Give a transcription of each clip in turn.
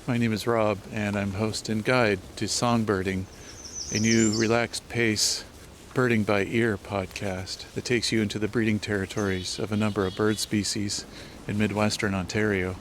My name is Rob, and I'm host and guide to Songbirding, a new relaxed pace birding by ear podcast that takes you into the breeding territories of a number of bird species in Midwestern Ontario.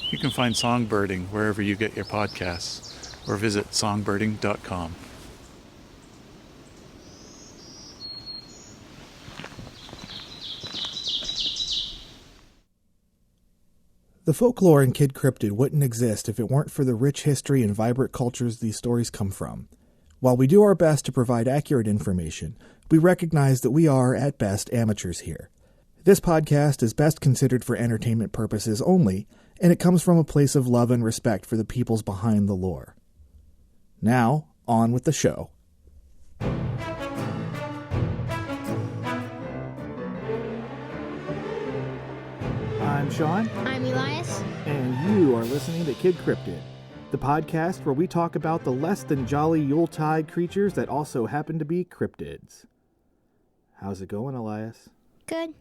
You can find Songbirding wherever you get your podcasts, or visit songbirding.com. The folklore in Kid Cryptid wouldn't exist if it weren't for the rich history and vibrant cultures these stories come from. While we do our best to provide accurate information, we recognize that we are, at best, amateurs here. This podcast is best considered for entertainment purposes only, and it comes from a place of love and respect for the peoples behind the lore. Now, on with the show. I'm Sean. I'm Elias. And you are listening to Kid Cryptid, the podcast where we talk about the less than jolly Yuletide creatures that also happen to be cryptids. How's it going, Elias? Good.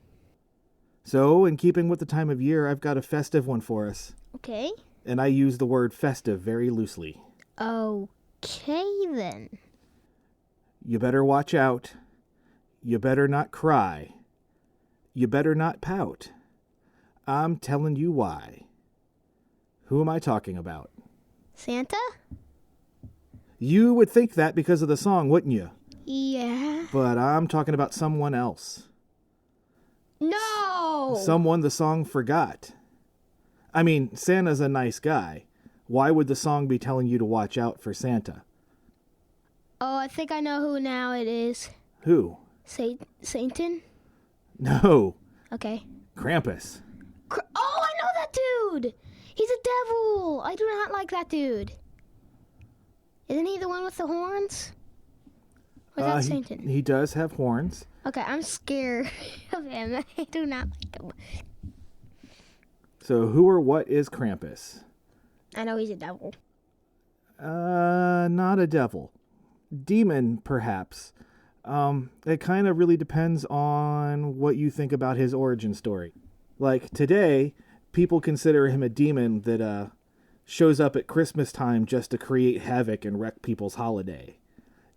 So, in keeping with the time of year, I've got a festive one for us. Okay. And I use the word festive very loosely. Okay, then. You better watch out. You better not cry. You better not pout. I'm telling you why. Who am I talking about? Santa? You would think that because of the song, wouldn't you? Yeah. But I'm talking about someone else. No! Someone the song forgot. I mean, Santa's a nice guy. Why would the song be telling you to watch out for Santa? Oh, I think I know who now it is. Who? Satan? No. Okay. Krampus. Oh, I know that dude! He's a devil! I do not like that dude. Isn't he the one with the horns? Or is that Satan? He does have horns. Okay, I'm scared of him. I do not like him. So who or what is Krampus? I know he's a devil. Not a devil. Demon, perhaps. It kind of really depends on what you think about his origin story. Like, today, people consider him a demon that shows up at Christmas time just to create havoc and wreck people's holiday.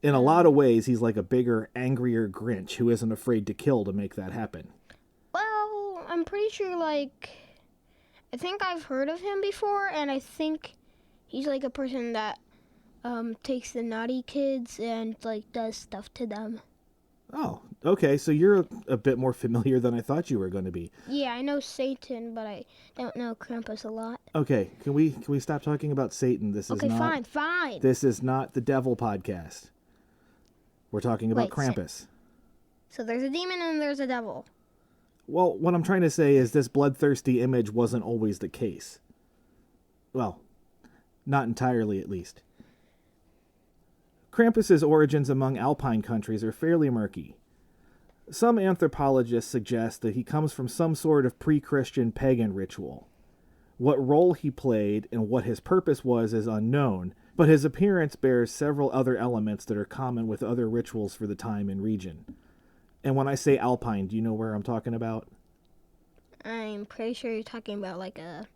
In a lot of ways, he's like a bigger, angrier Grinch who isn't afraid to kill to make that happen. Well, I'm pretty sure, I think I've heard of him before, and I think he's like a person that takes the naughty kids and, does stuff to them. Oh, okay, so you're a bit more familiar than I thought you were going to be. Yeah, I know Satan, but I don't know Krampus a lot. Okay, can we stop talking about Satan? Okay, fine. This is not the devil podcast. We're talking about Krampus. So there's a demon and there's a devil. Well, what I'm trying to say is this bloodthirsty image wasn't always the case. Well, not entirely at least. Krampus's origins among alpine countries are fairly murky. Some anthropologists suggest that he comes from some sort of pre-Christian pagan ritual. What role he played and what his purpose was is unknown, but his appearance bears several other elements that are common with other rituals for the time and region. And when I say alpine, do you know where I'm talking about? I'm pretty sure you're talking about a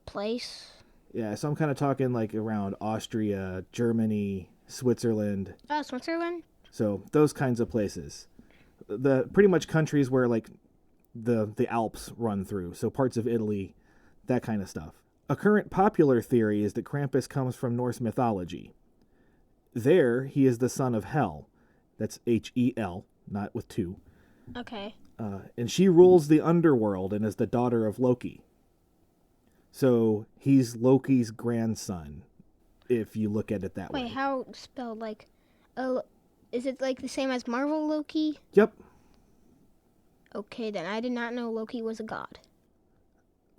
place. Yeah, so I'm kind of talking around Austria, Germany, Switzerland. Oh, Switzerland? So those kinds of places. The pretty much countries where the Alps run through. So parts of Italy, that kind of stuff. A current popular theory is that Krampus comes from Norse mythology. There, he is the son of Hel. That's H-E-L, not with two. Okay. And she rules the underworld and is the daughter of Loki. So he's Loki's grandson, if you look at it that way. Wait, how spelled is it the same as Marvel Loki? Yep. Okay, then I did not know Loki was a god.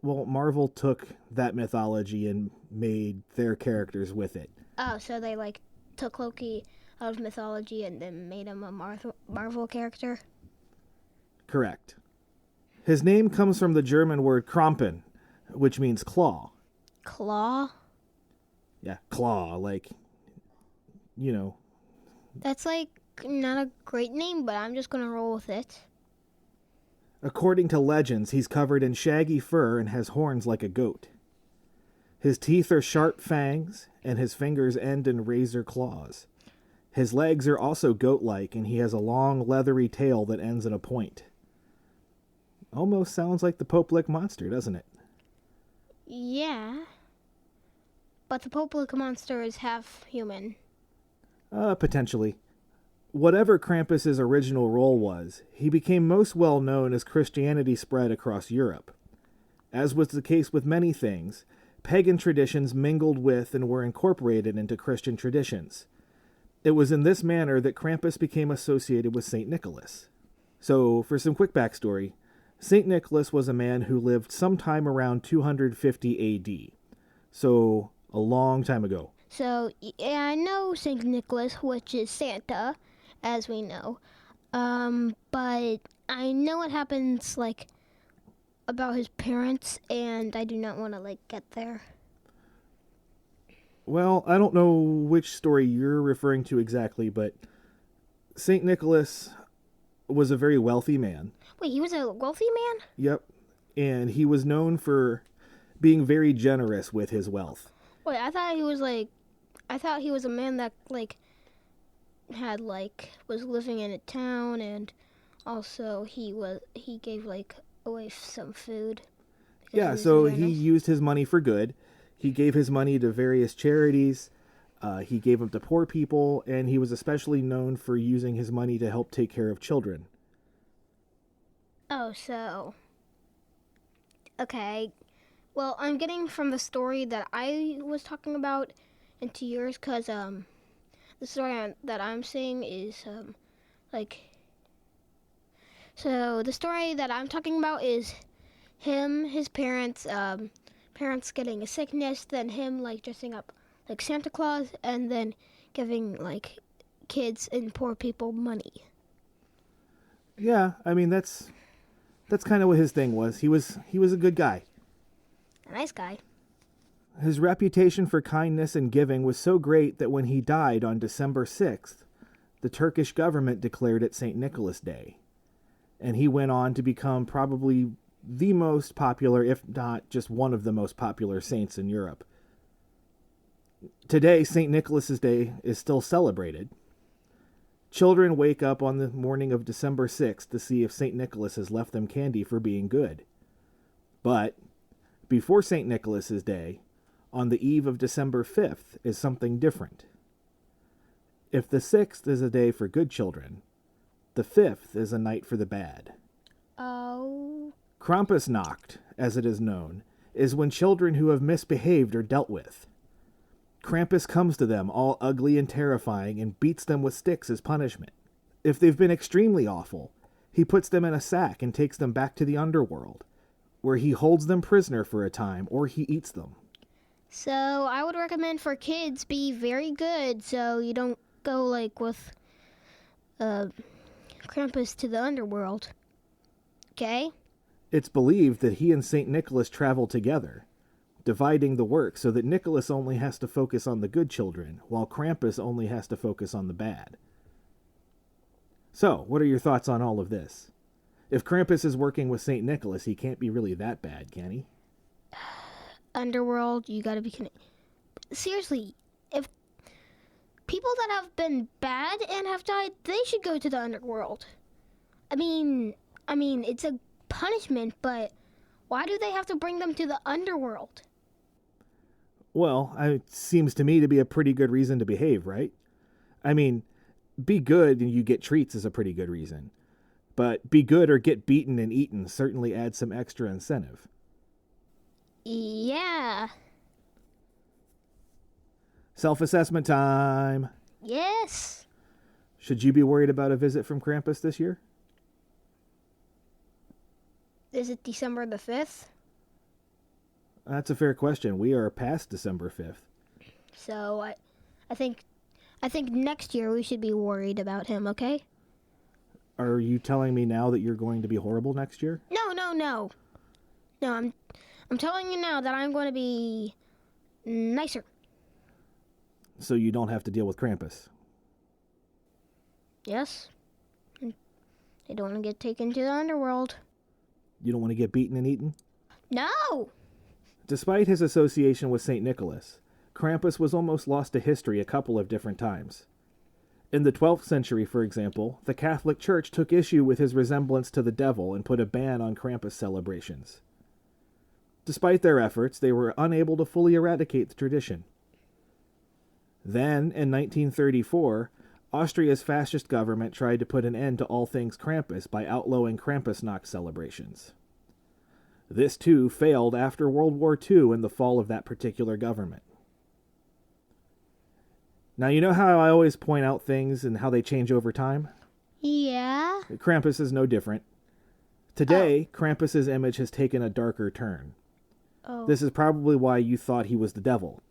Well, Marvel took that mythology and made their characters with it. Oh, so they took Loki out of mythology and then made him a Marvel character? Correct. His name comes from the German word Krampen, which means claw. Claw? Yeah, claw, That's not a great name, but I'm just gonna roll with it. According to legends, he's covered in shaggy fur and has horns like a goat. His teeth are sharp fangs, and his fingers end in razor claws. His legs are also goat-like, and he has a long, leathery tail that ends in a point. Almost sounds like the Pope-Lick monster, doesn't it? Yeah. But the Pope-Lick monster is half human. Potentially. Whatever Krampus's original role was, he became most well known as Christianity spread across Europe. As was the case with many things, pagan traditions mingled with and were incorporated into Christian traditions. It was in this manner that Krampus became associated with St. Nicholas. So, for some quick backstory, St. Nicholas was a man who lived sometime around 250 AD. So, a long time ago. So, yeah, I know St. Nicholas, which is Santa, as we know. But I know what happens, about his parents, and I do not want to, get there. Well, I don't know which story you're referring to exactly, but St. Nicholas was a very wealthy man. Wait, he was a wealthy man? Yep. And he was known for being very generous with his wealth. Wait, I thought he was a man that, had, was living in a town, and also he gave, away some food. Yeah, so he used his money for good. He gave his money to various charities. He gave them to poor people, and he was especially known for using his money to help take care of children. Oh, so... Okay. Well, I'm getting from the story that I was talking about into yours, because the story that I'm saying is, So, the story that I'm talking about is him, his parents getting a sickness, then him, dressing up like Santa Claus, and then giving, kids and poor people money. Yeah, I mean, that's kind of what his thing was. He was a good guy. A nice guy. His reputation for kindness and giving was so great that when he died on December 6th, the Turkish government declared it St. Nicholas Day. And he went on to become probably the most popular, if not just one of the most popular saints in Europe. Today, St. Nicholas's Day is still celebrated. Children wake up on the morning of December 6th to see if St. Nicholas has left them candy for being good. But before St. Nicholas's Day, on the eve of December 5th, is something different. If the 6th is a day for good children, the 5th is a night for the bad. Oh. Krampusnacht, as it is known, is when children who have misbehaved are dealt with. Krampus comes to them all ugly and terrifying and beats them with sticks as punishment. If they've been extremely awful, he puts them in a sack and takes them back to the underworld, where he holds them prisoner for a time or he eats them. So I would recommend for kids be very good, so you don't go with Krampus to the underworld. Okay? It's believed that he and St. Nicholas travel together, dividing the work so that Nicholas only has to focus on the good children, while Krampus only has to focus on the bad. So, what are your thoughts on all of this? If Krampus is working with St. Nicholas, he can't be really that bad, can he? Underworld, you gotta be seriously, if people that have been bad and have died, they should go to the underworld. I mean, it's a punishment, but why do they have to bring them to the underworld? Well, it seems to me to be a pretty good reason to behave, right? I mean, be good and you get treats is a pretty good reason. But be good or get beaten and eaten certainly adds some extra incentive. Yeah. Self-assessment time. Yes. Should you be worried about a visit from Krampus this year? Is it December the 5th? That's a fair question. We are past December 5th. So I think next year we should be worried about him, okay? Are you telling me now that you're going to be horrible next year? No. No, I'm telling you now that I'm going to be nicer. So you don't have to deal with Krampus. Yes. I don't want to get taken to the underworld. You don't want to get beaten and eaten? No! Despite his association with St. Nicholas, Krampus was almost lost to history a couple of different times. In the 12th century, for example, the Catholic Church took issue with his resemblance to the devil and put a ban on Krampus celebrations. Despite their efforts, they were unable to fully eradicate the tradition. Then, in 1934, Austria's fascist government tried to put an end to all things Krampus by outlawing Krampusnacht celebrations. This, too, failed after World War II and the fall of that particular government. Now, you know how I always point out things and how they change over time? Yeah. Krampus is no different. Today, Krampus's image has taken a darker turn. Oh. This is probably why you thought he was the devil.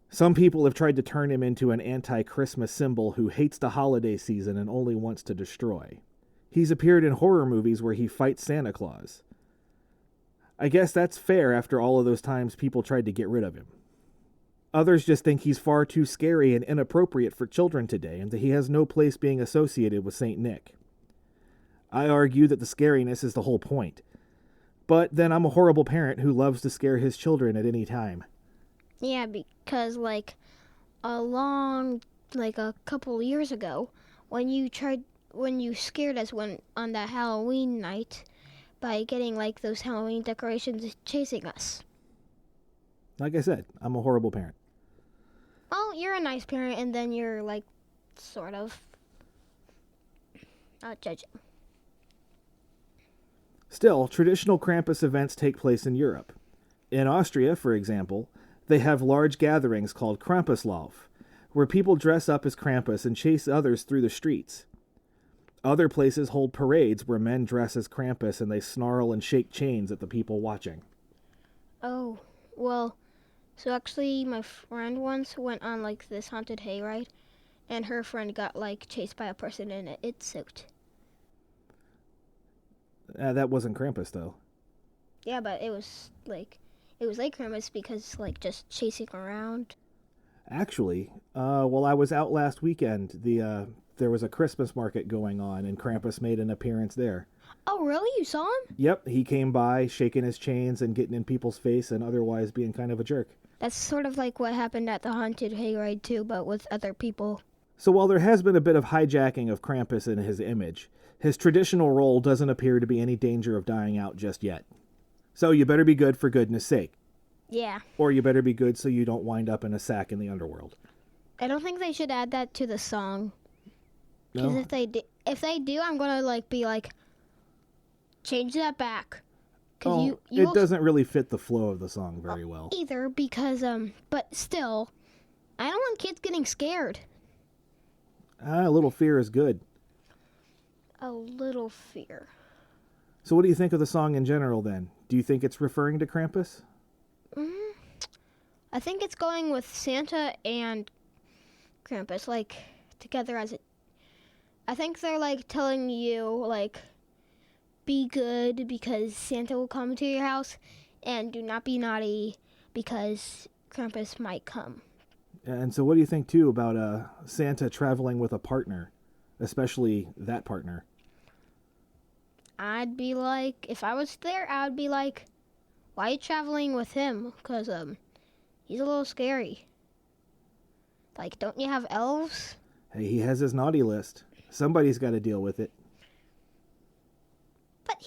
Some people have tried to turn him into an anti-Christmas symbol who hates the holiday season and only wants to destroy. He's appeared in horror movies where he fights Santa Claus. I guess that's fair after all of those times people tried to get rid of him. Others just think he's far too scary and inappropriate for children today and that he has no place being associated with St. Nick. I argue that the scariness is the whole point. But then I'm a horrible parent who loves to scare his children at any time. Yeah, because a couple years ago, when you scared us on that Halloween night by getting those Halloween decorations chasing us. Like I said, I'm a horrible parent. Well, you're a nice parent, and then you're sort of not judging. Still, traditional Krampus events take place in Europe. In Austria, for example, they have large gatherings called Krampuslauf, where people dress up as Krampus and chase others through the streets. Other places hold parades where men dress as Krampus and they snarl and shake chains at the people watching. Oh, well, so actually my friend once went on this haunted hayride, and her friend got chased by a person in an it suit. That wasn't Krampus, though. Yeah, but it was like Krampus because just chasing around. Actually, while I was out last weekend, there was a Christmas market going on, and Krampus made an appearance there. Oh, really? You saw him? Yep, he came by, shaking his chains and getting in people's face and otherwise being kind of a jerk. That's sort of like what happened at the haunted hayride, too, but with other people. So while there has been a bit of hijacking of Krampus and his image, his traditional role doesn't appear to be any danger of dying out just yet. So you better be good for goodness sake. Yeah. Or you better be good so you don't wind up in a sack in the underworld. I don't think they should add that to the song. Because No? if they do, I'm going to be change that back. It doesn't really fit the flow of the song very well. Either because, but still, I don't want kids getting scared. A little fear is good. A little fear. So what do you think of the song in general, then? Do you think it's referring to Krampus? I think it's going with Santa and Krampus, together as it. I think they're, telling you, be good because Santa will come to your house, and do not be naughty because Krampus might come. And so what do you think, too, about Santa traveling with a partner, especially that partner? I'd be if I was there, I'd be why are you traveling with him? Because, he's a little scary. Don't you have elves? Hey, he has his naughty list. Somebody's got to deal with it. But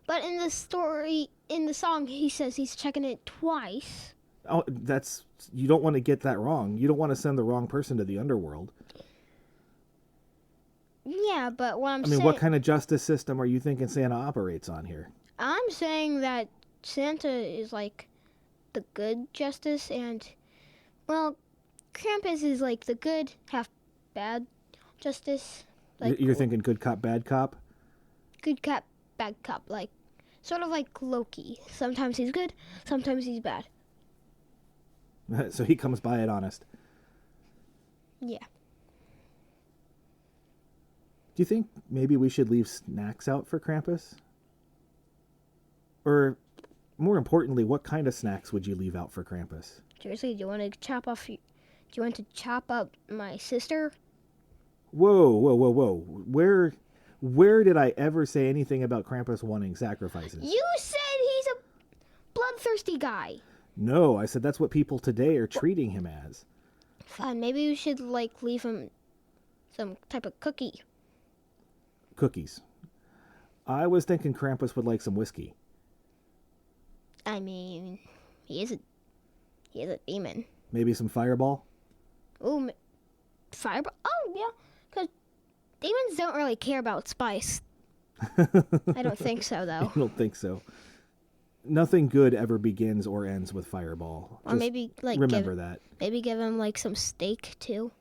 but in the song, he says he's checking it twice. Oh, you don't want to get that wrong. You don't want to send the wrong person to the underworld. Yeah, but what I'm saying... I mean, what kind of justice system are you thinking Santa operates on here? I'm saying that Santa is, the good justice, and, well, Krampus is, the good, half bad justice. You're thinking good cop, bad cop? Good cop, bad cop, sort of like Loki. Sometimes he's good, sometimes he's bad. So he comes by it honest. Yeah. Do you think maybe we should leave snacks out for Krampus? Or, more importantly, what kind of snacks would you leave out for Krampus? Seriously, do you want to chop up my sister? Whoa. Where did I ever say anything about Krampus wanting sacrifices? You said he's a bloodthirsty guy. No, I said that's what people today are treating him as. Fine, maybe we should, like, leave him some type of cookie. Cookies. I was thinking Krampus would like some whiskey. I mean, he is a demon. Maybe some Fireball? Ooh, fireball? Oh, yeah, because demons don't really care about spice. I don't think so, though. I don't think so. Nothing good ever begins or ends with Fireball. Or maybe, like, remember that. Maybe give him, like, some steak, too.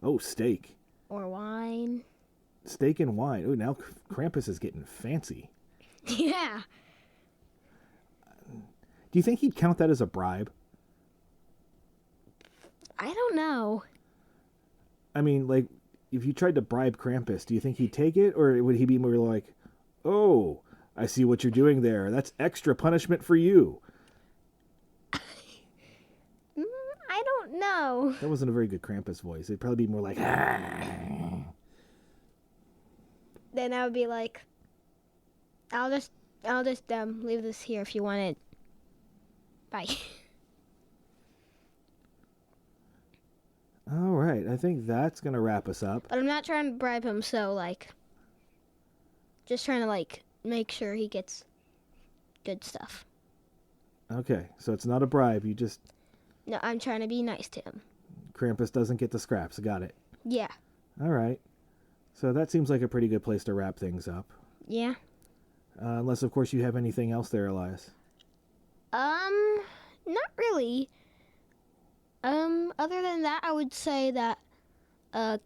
Oh, steak. Or wine. Steak and wine. Oh, now Krampus is getting fancy. Yeah. Do you think he'd count that as a bribe? I don't know. I mean, like, if you tried to bribe Krampus, do you think he'd take it? Or would he be more like, oh, I see what you're doing there. That's extra punishment for you. I don't know. That wasn't a very good Krampus voice. It'd probably be more like, ah. Then I would be like, I'll just leave this here if you want it. Bye. All right, I think that's going to wrap us up. But I'm not trying to bribe him, so, like, just trying to, like, make sure he gets good stuff. Okay, so it's not a bribe. You just... No, I'm trying to be nice to him. Krampus doesn't get the scraps. Got it. Yeah. All right. So that seems like a pretty good place to wrap things up. Yeah. Unless, of course, you have anything else there, Elias. Not really. Other than that, I would say that,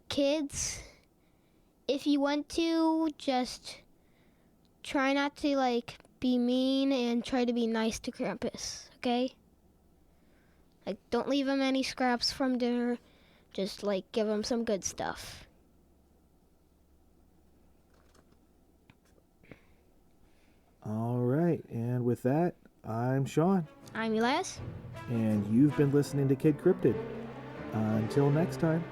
kids, if you want to, just try not to, like, be mean and try to be nice to Krampus, okay? Like, don't leave him any scraps from dinner. Just, like, give him some good stuff. All right, and with that, I'm Sean. I'm Elias. And you've been listening to Kid Cryptid. Until next time.